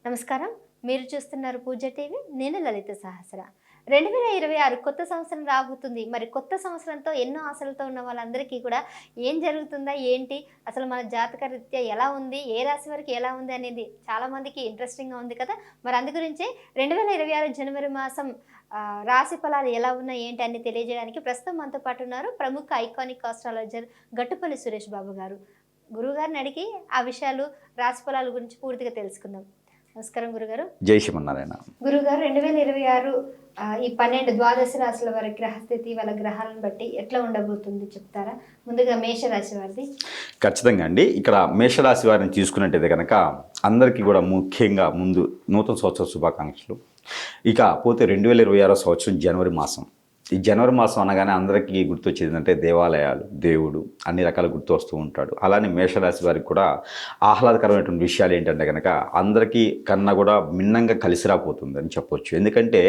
నమస్కారం. మీరు చూస్తున్నారు పూజ టీవీ. నేను లలిత సహస్ర. 2026 కొత్త సంవత్సరం రాబోతుంది. మరి కొత్త సంవత్సరంతో ఎన్నో ఆశలతో ఉన్న వాళ్ళందరికీ కూడా ఏం జరుగుతుందా ఏంటి? అసలు మన జాతక రీత్యా ఎలా ఉంది? ఏ రాశి వారికి ఎలా ఉంది అనేది చాలామందికి ఇంట్రెస్టింగ్‌గా ఉంది కదా! మరి అందు గురించే 2026 జనవరి మాసం రాశి ఫలాలు ఎలా ఉన్నాయి ఏంటి అని తెలియజేయడానికి ప్రస్తుతం మనతో పాటు ఉన్నారు ప్రముఖ ఐకానిక్ ఆస్ట్రాలజర్ గట్టుపల్లి సురేష్ బాబు గారు. గురువుగారిని అడిగి ఆ విషయాలు రాశి ఫలాల గురించి పూర్తిగా తెలుసుకుందాం. నమస్కారం గురుగారు. జై శ్రీమన్నారాయణ. గురుగారు 2026 ఈ 12 ద్వాదశ రాశుల వారి గ్రహస్థితి వాళ్ళ గ్రహాలను బట్టి ఎట్లా ఉండబోతుంది చెప్తారా? ముందుగా మేషరాశి వారిది. ఖచ్చితంగా అండి. ఇక్కడ మేషరాశి వారిని తీసుకున్నట్టయితే కనుక అందరికీ కూడా ముఖ్యంగా ముందు నూతన సంవత్సర శుభాకాంక్షలు. ఇక పోతే 2026 సంవత్సరం జనవరి మాసం. ఈ జనవరి మాసం అనగానే అందరికీ గుర్తొచ్చేది ఏంటంటే దేవాలయాలు, దేవుడు అన్ని రకాలు గుర్తు వస్తూ ఉంటాడు. అలానే మేషరాశి వారికి కూడా ఆహ్లాదకరమైనటువంటి విషయాలు ఏంటంటే కనుక అందరికీ కన్నా కూడా భిన్నంగా కలిసి రాపోతుందని చెప్పొచ్చు. ఎందుకంటే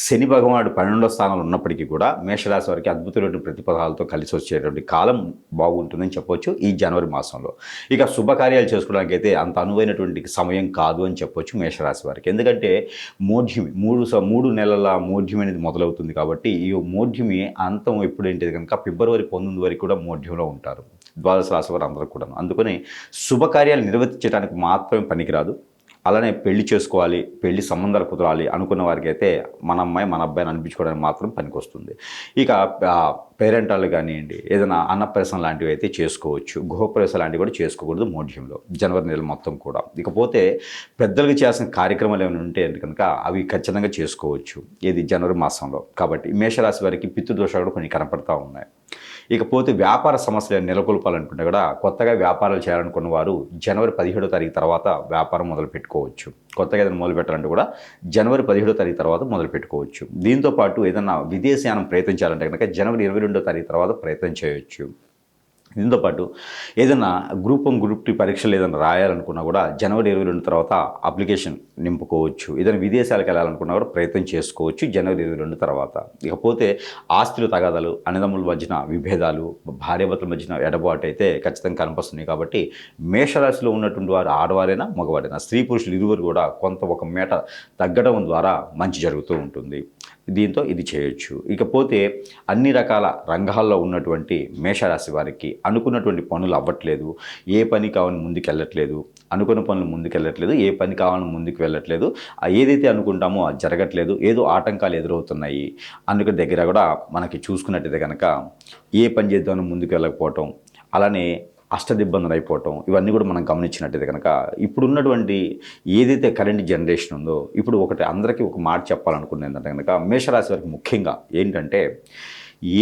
శని భగవానుడు 12వ స్థానంలో ఉన్నప్పటికీ కూడా మేషరాశి వారికి అద్భుతమైన ప్రతిఫలాలతో కలిసి వచ్చేటువంటి కాలం బాగుంటుందని చెప్పొచ్చు ఈ జనవరి మాసంలో. ఇక శుభకార్యాలు చేసుకోవడానికి అయితే అంత అనువైనటువంటి సమయం కాదు అని చెప్పొచ్చు మేషరాశి వారికి. ఎందుకంటే మోఢ్యమి 3 నెలల మోఢ్యం అనేది మొదలవుతుంది కాబట్టి ఈ మోఢ్యమి అంతం ఎప్పుడేంటిది కనుక ఫిబ్రవరి 19 వరకు కూడా మోఢ్యంలో ఉంటారు ద్వాదశ రాశి వారు అందరూ కూడా. అందుకని శుభకార్యాలు నిర్వర్తించడానికి మాత్రమే పనికిరాదు. అలానే పెళ్లి చేసుకోవాలి, పెళ్లి సంబంధాలు కుదరాలి అనుకున్న వారికి అయితే మన అమ్మాయి మన అబ్బాయిని అనిపించుకోవడానికి మాత్రం పనికొస్తుంది. ఇక పేరెంటాలు కానివ్వండి, ఏదైనా అన్నప్రసన్న లాంటివి అయితే చేసుకోవచ్చు. గృహప్రవేశం లాంటివి కూడా చేసుకోకూడదు మోఢ్యంలో జనవరి నెల మొత్తం కూడా. ఇకపోతే పెద్దలకు చేయాల్సిన కార్యక్రమాలు ఏమైనా ఉంటే కనుక అవి ఖచ్చితంగా చేసుకోవచ్చు ఇది జనవరి మాసంలో. కాబట్టి మేషరాశి వారికి పితృదోషాలు కూడా కొన్ని కనపడతా ఉన్నాయి. ఇకపోతే వ్యాపార సమస్యలు నెలకొల్పాలనుకుంటే కూడా కొత్తగా వ్యాపారాలు చేయాలనుకున్న వారు జనవరి 17వ తారీఖు తర్వాత వ్యాపారం మొదలు పెట్టుకోవచ్చు. కొత్తగా ఏదైనా మొదలు పెట్టాలంటే కూడా జనవరి 17వ తారీఖు తర్వాత మొదలు పెట్టుకోవచ్చు. దీంతోపాటు ఏదైనా విదేశీయానం ప్రయత్నించాలంటే కనుక జనవరి 22వ తారీఖు తర్వాత ప్రయత్నం చేయవచ్చు. దీంతోపాటు ఏదైనా గ్రూప్ 1 గ్రూప్ 2 పరీక్షలు ఏదైనా రాయాలనుకున్నా కూడా జనవరి 22 తర్వాత అప్లికేషన్ నింపుకోవచ్చు. ఏదైనా విదేశాలకు వెళ్ళాలనుకున్నా కూడా ప్రయత్నం చేసుకోవచ్చు జనవరి 22 తర్వాత. ఇకపోతే ఆస్తులు తగాదాలు, అన్నదమ్ముల మధ్యన విభేదాలు, భార్యాభర్తల మధ్యన ఎడబాటు అయితే ఖచ్చితంగా కనిపిస్తున్నాయి. కాబట్టి మేషరాశిలో ఉన్నటువంటి వారు ఆడవారైనా మగవారైనా స్త్రీ పురుషులు ఇరువురు కూడా కొంత ఒక మేట తగ్గడం ద్వారా మంచి జరుగుతూ ఉంటుంది. దీంతో ఇది చేయొచ్చు. ఇకపోతే అన్ని రకాల రంగాల్లో ఉన్నటువంటి మేషరాశి వారికి అనుకున్నటువంటి పనులు అవ్వట్లేదు, ఏ పని కావాలని ముందుకు వెళ్ళట్లేదు, అనుకున్న పనులు ముందుకు వెళ్ళట్లేదు, ఏ పని కావాలని ముందుకు వెళ్ళట్లేదు, ఏదైతే అనుకుంటామో అది జరగట్లేదు, ఏదో ఆటంకాలు ఎదురవుతున్నాయి అందుకని దగ్గర కూడా మనకి చూసుకున్నట్టయితే కనుక ఏ పని చేద్దామని ముందుకు వెళ్ళకపోవటం, అలానే అష్టదిబ్బందులు అయిపోవటం, ఇవన్నీ కూడా మనం గమనించినట్టయితే కనుక ఇప్పుడున్నటువంటి ఏదైతే కరెంట్ జనరేషన్ ఉందో, ఇప్పుడు ఒకటి అందరికీ ఒక మాట చెప్పాలనుకున్నది ఏంటంటే కనుక మేషరాశి వారికి ముఖ్యంగా ఏంటంటే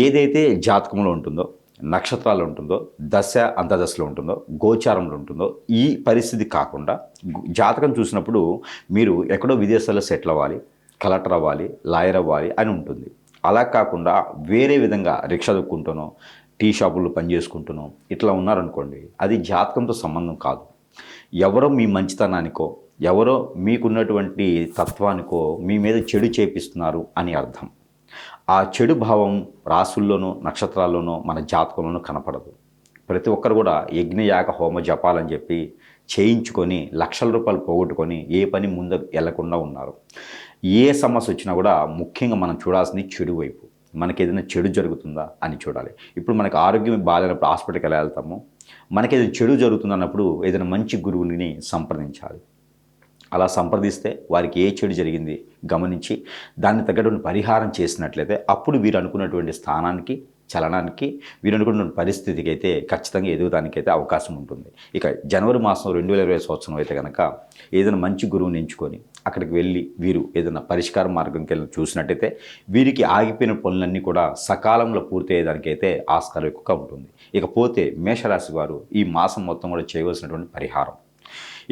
ఏదైతే జాతకంలో ఉంటుందో, నక్షత్రాలు ఉంటుందో, దశ అంతర్దశలో ఉంటుందో, గోచారంలో ఉంటుందో ఈ పరిస్థితి కాకుండా జాతకం చూసినప్పుడు మీరు ఎక్కడో విదేశాల్లో సెటిల్ అవ్వాలి, కలెక్టర్ అవ్వాలి, లాయర్ అవ్వాలి అని ఉంటుంది. అలా కాకుండా వేరే విధంగా రిక్షా దొక్కుంటానో, టీ షాపుల్లో పనిచేసుకుంటున్నాం ఇట్లా ఉన్నారనుకోండి, అది జాతకంతో సంబంధం కాదు. ఎవరో మీ మంచితనానికో, ఎవరో మీకున్నటువంటి తత్వానికో మీ మీద చెడు చేపిస్తున్నారు అని అర్థం. ఆ చెడు భావం రాసుల్లోనూ నక్షత్రాల్లోనూ మన జాతకంలోనూ కనపడదు. ప్రతి ఒక్కరు కూడా యజ్ఞయాగ హోమ జపాలని చెప్పి చేయించుకొని లక్షల రూపాయలు పోగొట్టుకొని ఏ పని ముందు వెళ్లకుండా ఉన్నారు. ఏ సమస్య వచ్చినా కూడా ముఖ్యంగా మనం చూడాల్సింది చెడు వైపు. మనకి ఏదైనా చెడు జరుగుతుందా అని చూడాలి. ఇప్పుడు మనకు ఆరోగ్యం బాగాలేనప్పుడు హాస్పిటల్కి ఎలా వెళ్తాము, మనకి ఏదైనా చెడు జరుగుతుందన్నప్పుడు ఏదైనా మంచి గురువుని సంప్రదించాలి. అలా సంప్రదిస్తే వారికి ఏ చెడు జరిగింది గమనించి దాన్ని తగ్గటువంటి పరిహారం చేసినట్లయితే అప్పుడు వీరు అనుకున్నటువంటి స్థానానికి, చలనానికి, వీరు అనుకున్నటువంటి పరిస్థితికి అయితే ఖచ్చితంగా ఎదుగుదానికైతే అవకాశం ఉంటుంది. ఇక జనవరి మాసం 2020 సంవత్సరం అయితే కనుక ఏదైనా మంచి గురువుని ఎంచుకొని అక్కడికి వెళ్ళి వీరు ఏదైనా పరిష్కార మార్గంకి వెళ్ళి చూసినట్టయితే వీరికి ఆగిపోయిన పనులన్నీ కూడా సకాలంలో పూర్తి అయ్యేదానికైతే ఆస్కారం ఎక్కువగా ఉంటుంది. ఇకపోతే మేషరాశి వారు ఈ మాసం మొత్తం కూడా చేయవలసినటువంటి పరిహారం,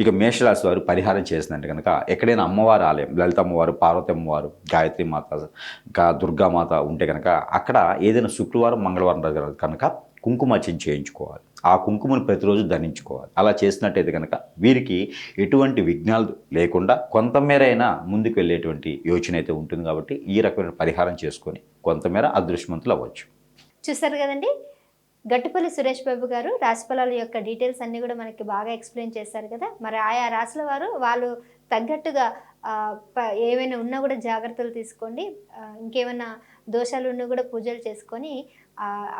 ఇక మేషరాశి వారు పరిహారం చేసినట్టు కనుక ఎక్కడైనా అమ్మవారి ఆలయం, లలిత అమ్మవారు, పార్వతి అమ్మవారు, గాయత్రి మాత, దుర్గామాత ఉంటే కనుక అక్కడ ఏదైనా శుక్రవారం మంగళవారం దగ్గర కనుక కుంకుమార్చన చేయించుకోవాలి. ఆ కుంకుమను ప్రతిరోజు ధరించుకోవాలి. అలా చేసినట్టయితే కనుక వీరికి ఎటువంటి విఘ్నాలు లేకుండా కొంతమేరైనా ముందుకు వెళ్ళేటువంటి యోచన అయితే ఉంటుంది. కాబట్టి ఈ రకమైన పరిహారం చేసుకొని కొంతమేర అదృష్టవంతులు అవ్వచ్చు. చూసారు కదండి, గట్టుపల్లి సురేష్ బాబు గారు రాశి ఫలాల యొక్క డీటెయిల్స్ అన్నీ కూడా మనకి బాగా ఎక్స్ప్లెయిన్ చేశారు కదా. మరి ఆయా రాశుల వారు వాళ్ళు తగ్గట్టుగా ఏవైనా ఉన్నా కూడా జాగ్రత్తలు తీసుకోండి. ఇంకేమైనా దోషాలు ఉన్నా కూడా పూజలు చేసుకొని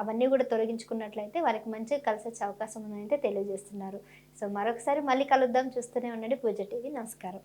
అవన్నీ కూడా తొలగించుకున్నట్లయితే వారికి మంచిగా కలిసొచ్చే అవకాశం ఉందని అయితే తెలియజేస్తున్నారు. సో మరొకసారి మళ్ళీ కలుద్దాం. చూస్తూనే ఉండండి పూజ టీవీ. నమస్కారం.